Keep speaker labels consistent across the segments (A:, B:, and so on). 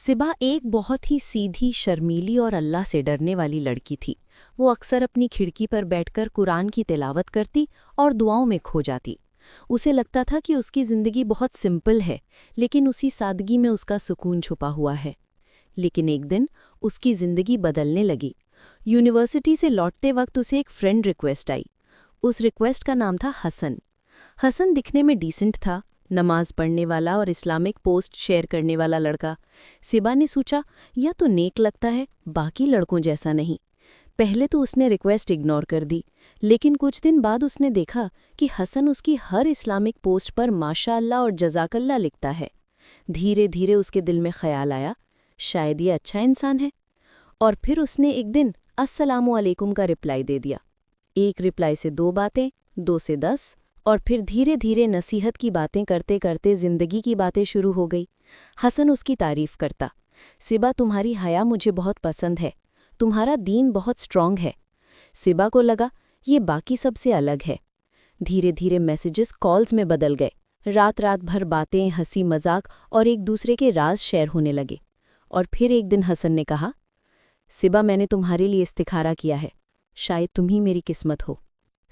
A: सिबा एक बहुत ही सीधी, शर्मीली और अल्लाह से डरने वाली लड़की थी। वो अक्सर अपनी खिड़की पर बैठकर कुरान की तिलावत करती और दुआओं में खो जाती। उसे लगता था कि उसकी ज़िंदगी बहुत सिंपल है, लेकिन उसी सादगी में उसका सुकून छुपा हुआ है। लेकिन एक दिन उसकी ज़िंदगी बदलने लगी। यूनिवर्सिटी से लौटते वक्त उसे एक फ्रेंड रिक्वेस्ट आई। उस रिक्वेस्ट का नाम था हसन। हसन दिखने में डिसेंट था, नमाज पढ़ने वाला और इस्लामिक पोस्ट शेयर करने वाला लड़का। सिबा ने सोचा, यह तो नेक लगता है, बाकी लड़कों जैसा नहीं। पहले तो उसने रिक्वेस्ट इग्नोर कर दी, लेकिन कुछ दिन बाद उसने देखा कि हसन उसकी हर इस्लामिक पोस्ट पर माशाअल्लाह और जज़ाकल्लाह लिखता है। धीरे धीरे उसके दिल में ख्याल आया, शायद ये अच्छा इंसान है। और फिर उसने एक दिन अस्सलामु अलैकुम का रिप्लाई दे दिया। एक रिप्लाई से 2 बातें, 2 से 10, और फिर धीरे धीरे नसीहत की बातें करते करते ज़िंदगी की बातें शुरू हो गई। हसन उसकी तारीफ़ करता, सिबा तुम्हारी हया मुझे बहुत पसंद है, तुम्हारा दीन बहुत स्ट्रॉन्ग है। सिबा को लगा ये बाकी सबसे अलग है। धीरे धीरे मैसेजेस कॉल्स में बदल गए। रात रात भर बातें, हंसी मजाक और एक दूसरे के राज शेयर होने लगे। और फिर एक दिन हसन ने कहा, सिबा मैंने तुम्हारे लिए इस्तिखारा किया है, शायद तुम ही मेरी किस्मत हो।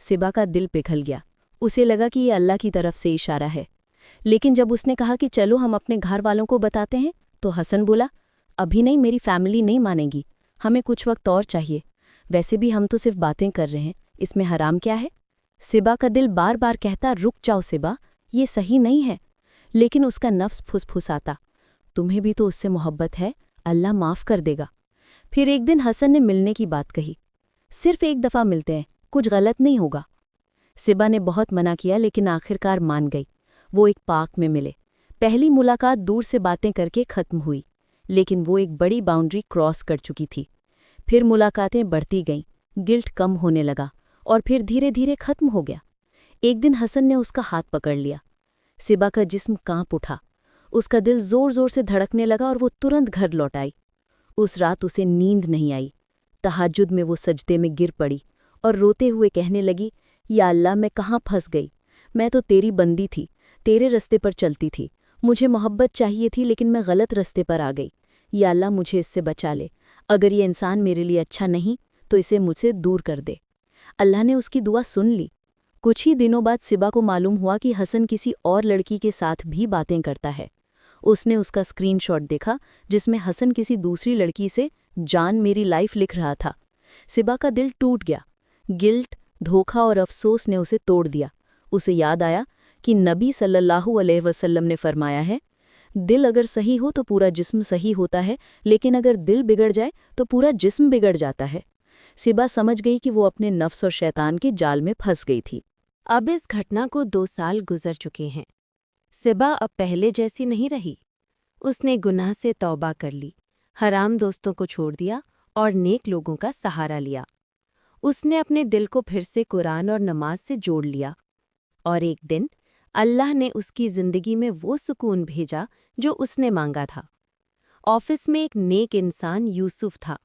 A: सिबा का दिल पिघल गया। उसे लगा कि ये अल्लाह की तरफ से इशारा है। लेकिन जब उसने कहा कि चलो हम अपने घर वालों को बताते हैं, तो हसन बोला, अभी नहीं, मेरी फैमिली नहीं मानेगी, हमें कुछ वक्त और चाहिए। वैसे भी हम तो सिर्फ बातें कर रहे हैं, इसमें हराम क्या है? सिबा का दिल बार बार कहता, रुक जाओ सिबा, ये सही नहीं है। लेकिन उसका नफ्स फुसफुसाता, तुम्हें भी तो उससे मोहब्बत है, अल्लाह माफ़ कर देगा। फिर एक दिन हसन ने मिलने की बात कही। सिर्फ एक दफ़ा मिलते हैं, कुछ गलत नहीं होगा। सिबा ने बहुत मना किया, लेकिन आखिरकार मान गई। वो एक पार्क में मिले। पहली मुलाकात दूर से बातें करके ख़त्म हुई, लेकिन वो एक बड़ी बाउंड्री क्रॉस कर चुकी थी। फिर मुलाकातें बढ़ती गईं, गिल्ट कम होने लगा और फिर धीरे धीरे ख़त्म हो गया। एक दिन हसन ने उसका हाथ पकड़ लिया। सिबा का जिस्म कांप उठा, उसका दिल ज़ोर ज़ोर से धड़कने लगा और वो तुरंत घर लौट आई। उस रात उसे नींद नहीं आई। तहज्जुद में वो सजदे में गिर पड़ी और रोते हुए कहने लगी, या अल्लाह, मैं कहाँ फंस गई? मैं तो तेरी बंदी थी, तेरे रस्ते पर चलती थी। मुझे मोहब्बत चाहिए थी, लेकिन मैं गलत रस्ते पर आ गई। या अल्लाह, मुझे इससे बचा ले। अगर ये इंसान मेरे लिए अच्छा नहीं, तो इसे मुझसे दूर कर दे। अल्लाह ने उसकी दुआ सुन ली। कुछ ही दिनों बाद सिबा को मालूम हुआ कि हसन किसी और लड़की के साथ भी बातें करता है। उसने उसका स्क्रीनशॉट देखा, जिसमें हसन किसी दूसरी लड़की से जान मेरी लाइफ लिख रहा था। सिबा का दिल टूट गया। गिल्ट, धोखा और अफसोस ने उसे तोड़ दिया। उसे याद आया कि नबी सल्लल्लाहु अलैहि वसल्लम ने फरमाया है, दिल अगर सही हो तो पूरा जिस्म सही होता है, लेकिन अगर दिल बिगड़ जाए तो पूरा जिस्म बिगड़ जाता है। सिबा समझ गई कि वो अपने नफ्स और शैतान के जाल में फंस गई थी। अब इस घटना को 2 साल गुजर चुके हैं। सिबा अब पहले जैसी नहीं रही। उसने गुनाह से तौबा कर ली, हराम दोस्तों को छोड़ दिया और नेक लोगों का सहारा लिया। उसने अपने दिल को फिर से कुरान और नमाज से जोड़ लिया। और एक दिन अल्लाह ने उसकी ज़िंदगी में वो सुकून भेजा जो उसने मांगा था। ऑफिस में एक नेक इंसान यूसुफ था।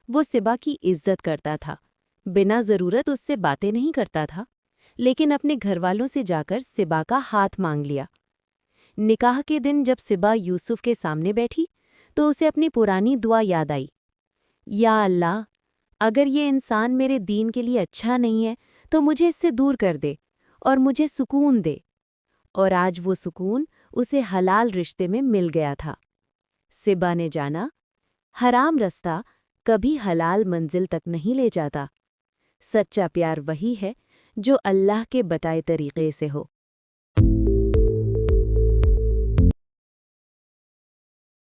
A: वो सिबा की इज्जत करता था, बिना ज़रूरत उससे बातें नहीं करता था, लेकिन अपने घरवालों से जाकर सिबा का हाथ मांग लिया। निकाह के दिन जब सिबा यूसुफ के सामने बैठी, तो उसे अपनी पुरानी दुआ याद आई, या अल्लाह, अगर ये इंसान मेरे दीन के लिए अच्छा नहीं है, तो मुझे इससे दूर कर दे और मुझे सुकून दे। और आज वो सुकून उसे हलाल रिश्ते में मिल गया था। सिबा ने जाना, हराम रास्ता कभी हलाल मंजिल तक नहीं ले जाता। सच्चा प्यार वही है जो अल्लाह के बताए तरीक़े से हो।